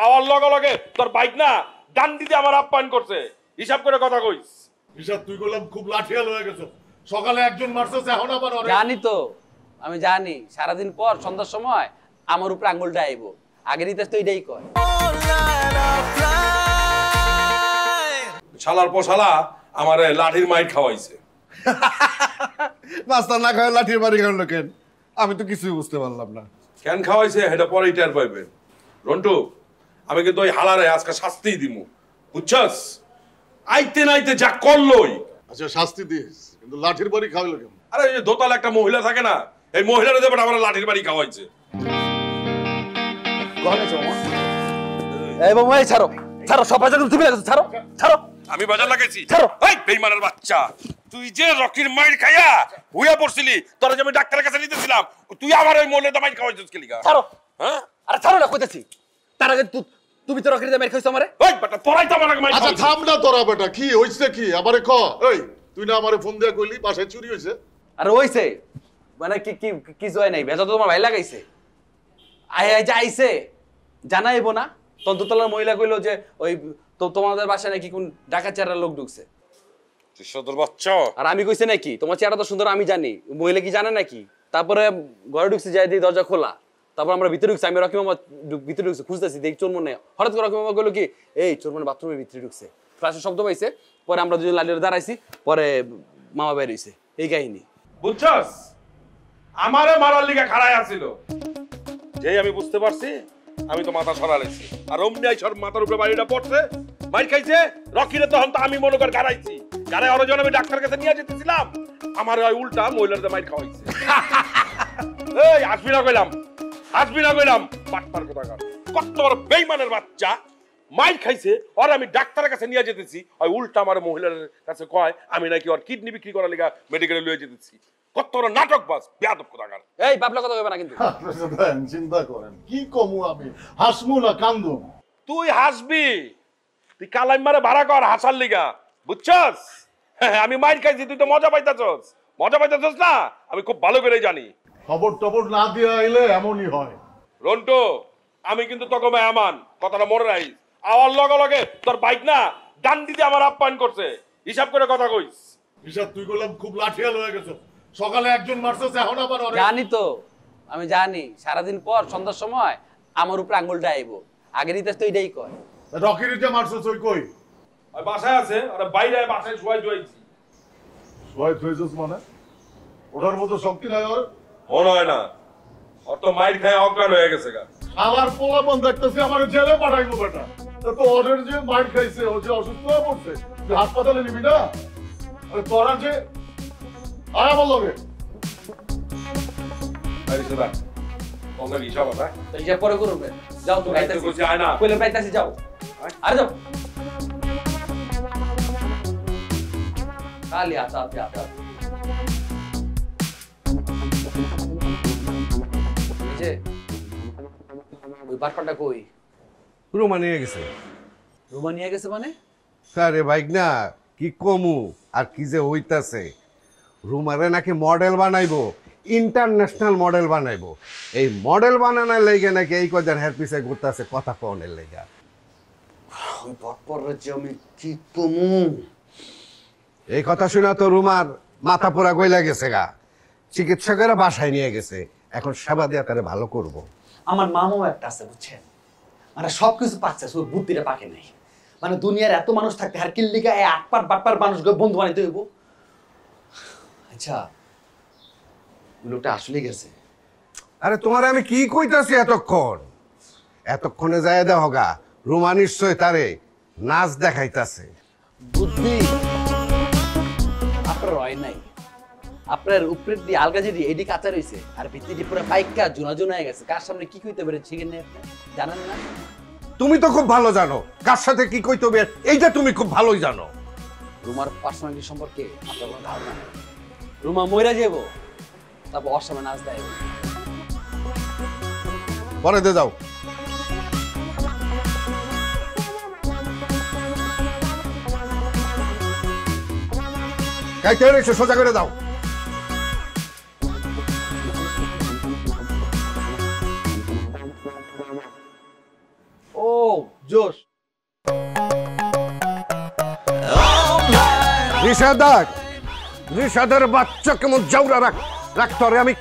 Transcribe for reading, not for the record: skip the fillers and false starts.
Hour লগে লগে তোর বাইক না ডান দিতে আমার আপ্যায়ন করছে। হিসাব করে কথা কইস। হিসাব তুই করলাম খুব লাঠিয়াল হয়ে গেছো। সকালে একজন মারছে, এখন আবার জানি তো, আমি জানি সারাদিন পর সন্ধ্যার সময় আমার উপরে আঙ্গুলটা আইব। আগের ইতিহাস তো এটাই কয়। শালার পশালা আমারে লাঠির মাইর খাওয়াইছে। নাস্তা না খায় লাঠির বাড়ি খাওয়ালো কেন? আমি তো কিছুই বুঝতে পারলাম না। কেন খাওয়াইছে এটা পরেই টের পাইবেন। রন্টু, আমি কিন্তু ওই হালারে আজকে শাস্তিই দিমু, বুঝছস? আইতে নাইতে যা করলই। আচ্ছা শাস্তি দিস, কিন্তু লাঠির বাড়ি খাওয়ালো কেন? আরে এই যে দোতাল একটা মহিলা থাকে না, এই মহিলারে দেবে আমার লাঠির বাড়ি খাওয়াইছে। এই বাবা, এই ছাড়ো ছাড়ো, সব বাজার তুমি লাগাছো, ছাড়ো ছাড়ো। আমি বাজার লাগাইছি? ছাড়ো। এই বেঈমানের বাচ্চা, তুই যে রকির মাইর খাইয়া হুইয়া পড়ছিলি, তোরা যে আমি ডাক্তারের কাছে নিতেছিলাম, তুই আমার ওই মহিলাটা মাইর খাওয়াইছিস কি লিগা? ছাড়ো। হ্যাঁ, আরে ছাড়ো না কইতাছি। তার আগে তুমি তো রকির মাইর খাইছো আমারে। ওই বেটা তোরাই তো আমার মাইর আচ্ছা খাওয়াইছিস। থাম না তোরা বেটা, কি হইছে কি? আমারে ক, এই তুই না আমারে ফোন দিয়া কইলি বাসায় চুরি হইছে? আরে হইছে মানে কি কি কি জয় নাই, বেজা তো তোমার ভাই লাগাইছে। যা আইছে জানাইবো না? তন্ততলার মহিলা কইলো যে ওই তোমাদের বাসায় নাকি কোন ডাকাত চেহারার লোক ঢুকছে। তুই সদর বাচ্চা। আর আমি কইছে নাকি তোমার চেহারা তো সুন্দর, আমি জানি, মহিলা কি জানে নাকি? তারপরে ঘরে ঢুকছে, যাই দিয়ে দরজা খোলা, তারপর আমরা ভিতরে ঢুকছি, আমি রকি মামা ভিতরে ঢুকছে, খুঁজতেছি দেখি চোর মনে। হঠাৎ করে রকি মামা কইলো কি এই চোর মনে বাথরুমের ভিতরে ঢুকছে, ফ্লাশের শব্দ পাইছে। পরে আমরা দুজন লালিয়ে দাঁড়াইছি, পরে মামা বের হইছে। এই কাহিনী বুঝছস? আমারে মারার লিগা খাড়ায় আছিল, যেই আমি বুঝতে পারছি আমি তো মাথা সরালাইছি। আর অমনি সর মাথার উপরে বাড়িটা পড়ছে, মাইর খাইছে। রকিরে তখন তো আমি মনে কর গাড়াইছি, গাড়াই আরো যখন আমি ডাক্তার কাছে নিয়ে যেতেছিলাম, আমার ওই উল্টা মহিলার মাইর খাওয়াইছে। এই আসবি না কইলাম, আসবি না কইলাম, বাটপার কোথাকার, কত বড় বেঈমানের বাচ্চা। মাইর খাইছে, আর আমি ডাক্তারের কাছে নিয়ে যেতেছি, ওই উল্টা আমার মহিলার কাছে কয় আমি নাকি ওর কিডনি বিক্রি করার লিগা মেডিকেলে লয়ে যেতেছি। কত বড় নাটক বাস, বেয়াদব কোথাকার। এই বাবলা কথা কইবা না কিন্তু। চিন্তা করেন কি কমু আমি, হাসমু না কান্দু? তুই হাসবি, তুই কালাই মারে ভাড়া কর হাসার লিগা, বুঝছস? আমি মাইর খাইছি, তুই তো মজা পাইতাছস। মজা পাইতাছস না, আমি খুব ভালো করে জানি। খবর টবর না দিয়ে আইলে এমনই হয়। রন্টু, আমি কিন্তু তোকে মেহমান, কথাটা মনে রাখিস। আওয়ার লগে লগে তোর বাইক না ডান দিতে আমার আপ্যায়ন করছে। হিসাব করে কথা কইস। হিসাব তুই করলাম খুব লাঠিয়াল হয়ে গেছো। সকালে একজন মারছে, এখন আবার জানি তো, আমি জানি সারাদিন পর সন্ধ্যার সময় আমার উপরে আঙ্গুলটা আইব। আগের ইতিহাস তো এটাই কয়। রকির যে মারছে ওই কই? ওই বাসায় আছে, আরে বাইরে বাসায় শুয়াই জুয়াইছি। শুয়াই থইছস মানে? ওটার মতো শক্তি নাই ওর? মনে হয় না, অত মাইর খায় অজ্ঞান হয়ে গেছে গা। আমার পোলাপন দেখতেছি আমার জেলে পাঠাইবো বেটা। তো ওদের যে মার খাইছে, ও যে অসুস্থ হয়ে পড়ছে, তুই হাসপাতালে নিবি না? আরে তোরা যে আয় আমার লগে। আরে সেটা ওকে হিসাব আছে। তো হিসাব পরে করবে। যাও তো আইতে কইছি আয় না। কইলে পাইতাছি, যাও। আরে যাও। খালি আতা আতা আতা। এই যে ওই বাটপাটা কই? রোমা নিয়ে গেছে। রোমা নিয়ে গেছে মানে? আরে বাইক না, কি কমু আর কি যে হইতাছে। রুমারে নাকি মডেল বানাইবো, ইন্টারন্যাশনাল মডেল বানাইবো। এই মডেল বানানোর লেগে নাকি এই কয়দিন হের পিছে ঘুরতেছে কথা কনের লেগা। ওই বাটপারে যে আমি কি কমু? এই কথা শুনা তো রুমার মাথা পোড়া গইলা গেছে গা। চিকিৎসকেরা বাসায় নিয়ে গেছে, এখন সেবা দিয়া তারে ভালো করব। আমার মামাও একটা আছে বুঝছেন, মানে সবকিছু পাচ্ছে, শুধু বুদ্ধিটা পাকে নাই। মানে দুনিয়ার এত মানুষ থাকতে আর কিল্লিকা এই আটপাট বাটপার মানুষকে বন্ধু বানাইতে হইব। আচ্ছা লোকটা আসলে গেছে? আরে তোমার আমি কি কইতাছি এতক্ষণে যায় দেহ গা, রুমা নিশ্চয় তারে নাচ দেখাইতাছে। বুদ্ধি আপনার হয় নাই, আপনার উপরের দিয়ে আলগাজিরি এডি কাঁচা রয়েছে, আর ভিতরে পুরো বাইকটা জোনা জোনা হয়ে গেছে। কার সামনে কি কইতে পারে শিখেন না আপনি, জানেন না? তুমি তো খুব ভালো জানো কার সাথে কি কইতে হবে, এইটা তুমি খুব ভালোই জানো। রুমার পার্সোনালিটি সম্পর্কে আপনার কোনো ধারণা নেই। রুমা মইরা যাব, তারপর ওর সামনে নাচ দেয়। পরে দে যাও। কাইতে রেখে সোজা করে দাও। ও জোশ। রিশাদের বাচ্চা কেমন জাউরা রাখতে আমি